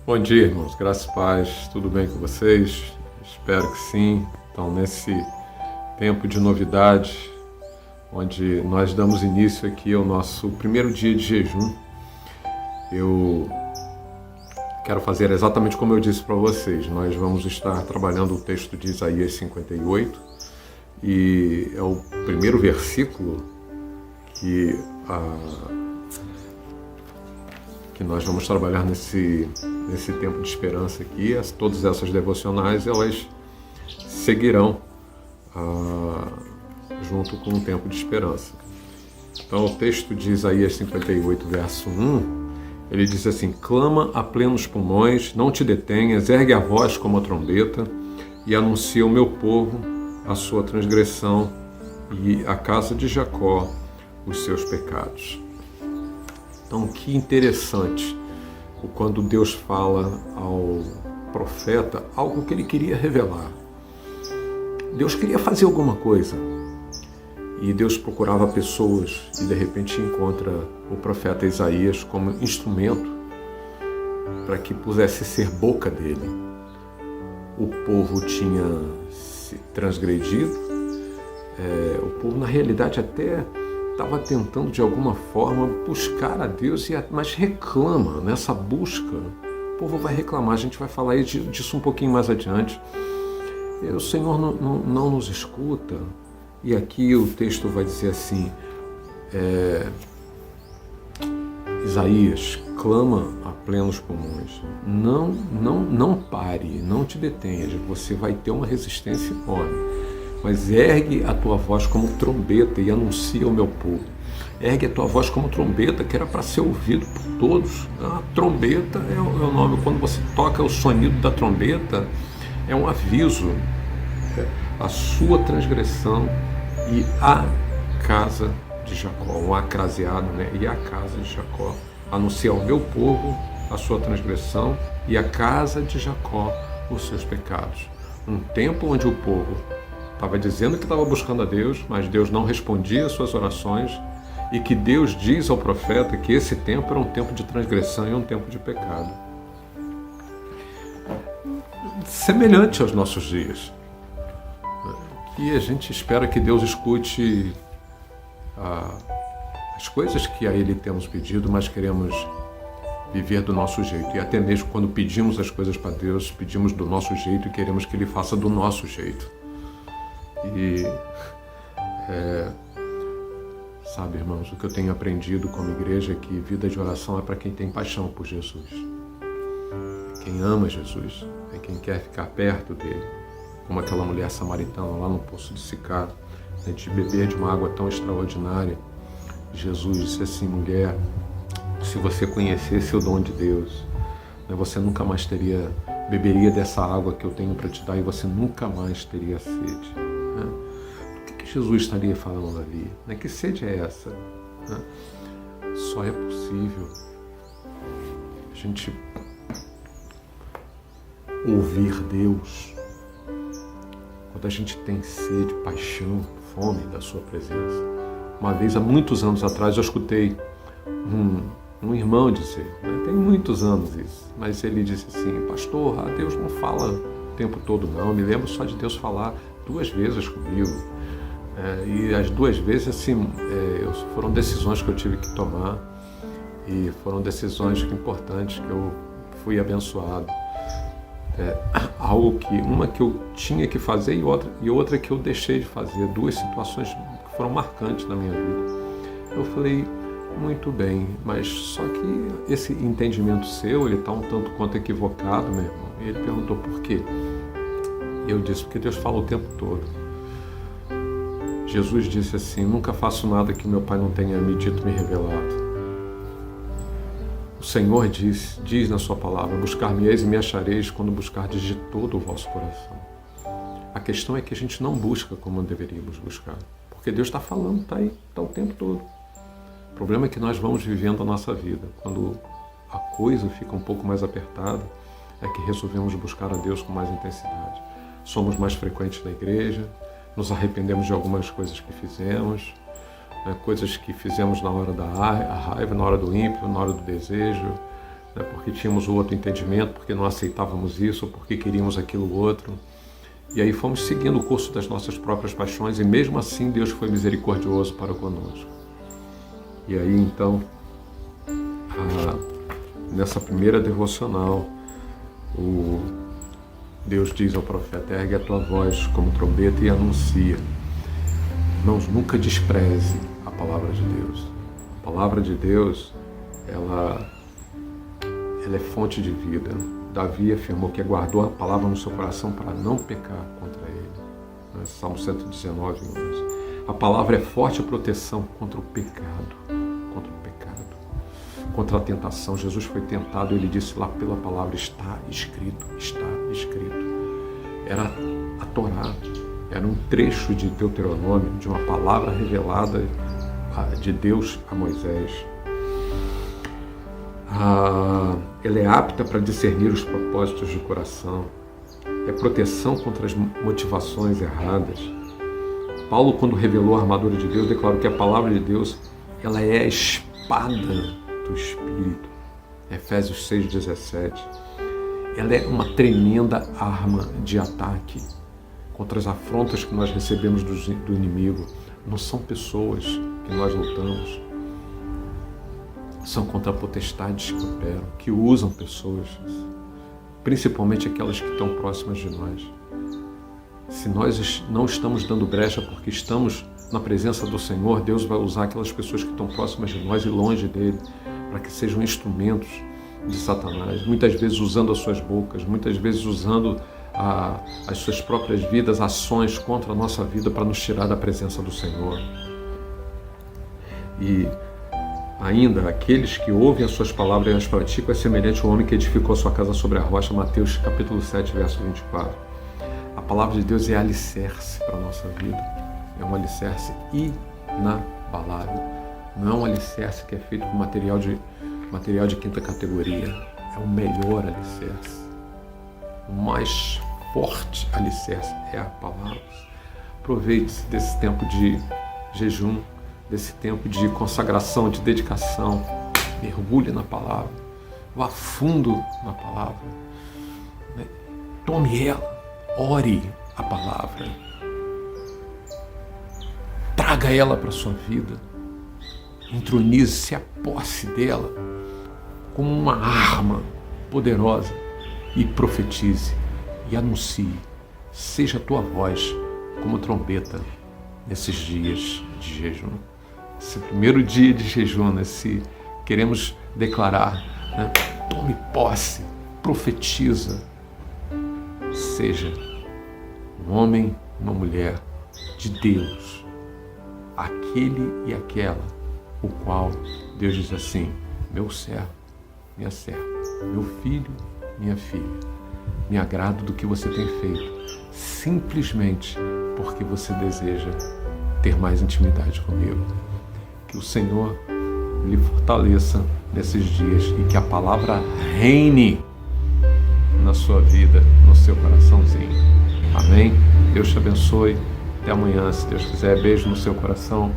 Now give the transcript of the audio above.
Bom dia, irmãos. Graças e paz. Tudo bem com vocês? Espero que sim. Então, nesse tempo de novidade, onde nós damos início aqui ao nosso primeiro dia de jejum, eu quero fazer exatamente como eu disse para vocês. Nós vamos estar trabalhando o texto de Isaías 58 e é o primeiro versículo que nós vamos trabalhar nesse tempo de esperança aqui. Todas essas devocionais, elas seguirão junto com o tempo de esperança. Então, o texto de Isaías 58, verso 1, ele diz assim: clama a plenos pulmões, não te detenhas, ergue a voz como a trombeta e anuncia ao meu povo a sua transgressão e à casa de Jacó os seus pecados. Então, que interessante quando Deus fala ao profeta algo que ele queria revelar. Deus queria fazer alguma coisa e Deus procurava pessoas e de repente encontra o profeta Isaías como instrumento para que pudesse ser boca dele. O povo tinha se transgredido, o povo na realidade até estava tentando de alguma forma buscar a Deus, mas reclama nessa busca. O povo vai reclamar, a gente vai falar disso um pouquinho mais adiante. O Senhor não nos escuta. E aqui o texto vai dizer assim, Isaías, clama a plenos pulmões. Não pare, não te detenha, você vai ter uma resistência enorme. Mas ergue a tua voz como trombeta e anuncia ao meu povo. Ergue a tua voz como trombeta, que era para ser ouvido por todos. A trombeta é o nome. Quando você toca o sonido da trombeta, é um aviso. A sua transgressão e a casa de Jacó, um acraseado, né? E a casa de Jacó. Anuncia ao meu povo a sua transgressão e a casa de Jacó os seus pecados. Um tempo onde o povo estava dizendo que estava buscando a Deus, mas Deus não respondia às suas orações, e que Deus diz ao profeta que esse tempo era um tempo de transgressão e um tempo de pecado. Semelhante aos nossos dias. E a gente espera que Deus escute as coisas que a Ele temos pedido, mas queremos viver do nosso jeito. E até mesmo quando pedimos as coisas para Deus, pedimos do nosso jeito e queremos que Ele faça do nosso jeito. E, sabe, irmãos, o que eu tenho aprendido como igreja é que vida de oração é para quem tem paixão por Jesus. Quem ama Jesus, é quem quer ficar perto dele. Como aquela mulher samaritana lá no poço de Sicar, de beber de uma água tão extraordinária. Jesus disse assim: mulher, se você conhecesse o dom de Deus, você nunca mais beberia dessa água que eu tenho para te dar e você nunca mais teria sede. O que Jesus estaria falando ali? Que sede é essa? Só é possível a gente ouvir Deus quando a gente tem sede, paixão, fome da sua presença. Uma vez, há muitos anos atrás, eu escutei um irmão dizer, tem muitos anos isso, mas ele disse assim: pastor, Deus não fala o tempo todo não, eu me lembro só de Deus falar 2 vezes comigo, e as 2 vezes assim, foram decisões que eu tive que tomar, e foram decisões importantes que eu fui abençoado. Uma que eu tinha que fazer e outra que eu deixei de fazer, 2 situações que foram marcantes na minha vida. Eu falei: muito bem, mas só que esse entendimento seu, ele está um tanto quanto equivocado, meu irmão. E ele perguntou por quê. Eu disse: porque Deus fala o tempo todo. Jesus disse assim: nunca faço nada que meu Pai não tenha me dito, me revelado. O Senhor diz na sua palavra: buscar-me-eis e me achareis quando buscardes de todo o vosso coração. A questão é que a gente não busca como deveríamos buscar, porque Deus está falando, está aí, está o tempo todo. O problema é que nós vamos vivendo a nossa vida. Quando a coisa fica um pouco mais apertada, é que resolvemos buscar a Deus com mais intensidade. Somos mais frequentes na igreja, nos arrependemos de algumas coisas que fizemos, coisas que fizemos na hora da raiva, na hora do ímpio, na hora do desejo, né, porque tínhamos o outro entendimento, porque não aceitávamos isso, ou porque queríamos aquilo outro. E aí fomos seguindo o curso das nossas próprias paixões, e mesmo assim Deus foi misericordioso para conosco. E aí então, nessa primeira devocional, Deus diz ao profeta: ergue a tua voz como trombeta e anuncia. Irmãos, nunca despreze a palavra de Deus. A palavra de Deus, ela é fonte de vida. Davi afirmou que guardou a palavra no seu coração para não pecar contra ele. Salmo 119, 11. A palavra é forte proteção contra o pecado. Contra a tentação. Jesus foi tentado e ele disse lá pela palavra: está escrito, está escrito. Era a Torá, era um trecho de Deuteronômio, de uma palavra revelada de Deus a Moisés. Ela é apta para discernir os propósitos do coração, é proteção contra as motivações erradas. Paulo, quando revelou a armadura de Deus, declarou que a palavra de Deus, ela é a espada do Espírito. Efésios 6,17. Ela é uma tremenda arma de ataque contra as afrontas que nós recebemos do inimigo. Não são pessoas que nós lutamos, são contra potestades que operam, que usam pessoas, principalmente aquelas que estão próximas de nós. Se nós não estamos dando brecha porque estamos na presença do Senhor, Deus vai usar aquelas pessoas que estão próximas de nós e longe dele, para que sejam instrumentos de Satanás, muitas vezes usando as suas bocas, muitas vezes usando as suas próprias vidas, ações contra a nossa vida para nos tirar da presença do Senhor. E ainda, aqueles que ouvem as suas palavras e as praticam é semelhante ao homem que edificou a sua casa sobre a rocha. Mateus capítulo 7, verso 24. A palavra de Deus é alicerce para a nossa vida. É um alicerce inabalável. Não é um alicerce que é feito com material de quinta categoria. É o melhor alicerce. O mais forte alicerce é a palavra. Aproveite-se desse tempo de jejum, desse tempo de consagração, de dedicação. Mergulhe na palavra. Vá fundo na palavra. Tome ela. Ore a palavra. Traga ela para a sua vida. Entronize-se a posse dela como uma arma poderosa e profetize e anuncie. Seja a tua voz como trombeta nesses dias de jejum. Esse primeiro dia de jejum, queremos declarar, tome posse, profetiza. Seja um homem, uma mulher de Deus, aquele e aquela, o qual Deus diz assim: meu servo, minha serva, meu filho, minha filha, me agrado do que você tem feito, simplesmente porque você deseja ter mais intimidade comigo. Que o Senhor lhe fortaleça nesses dias e que a palavra reine na sua vida, no seu coraçãozinho. Amém? Deus te abençoe. Até amanhã, se Deus quiser. Beijo no seu coração.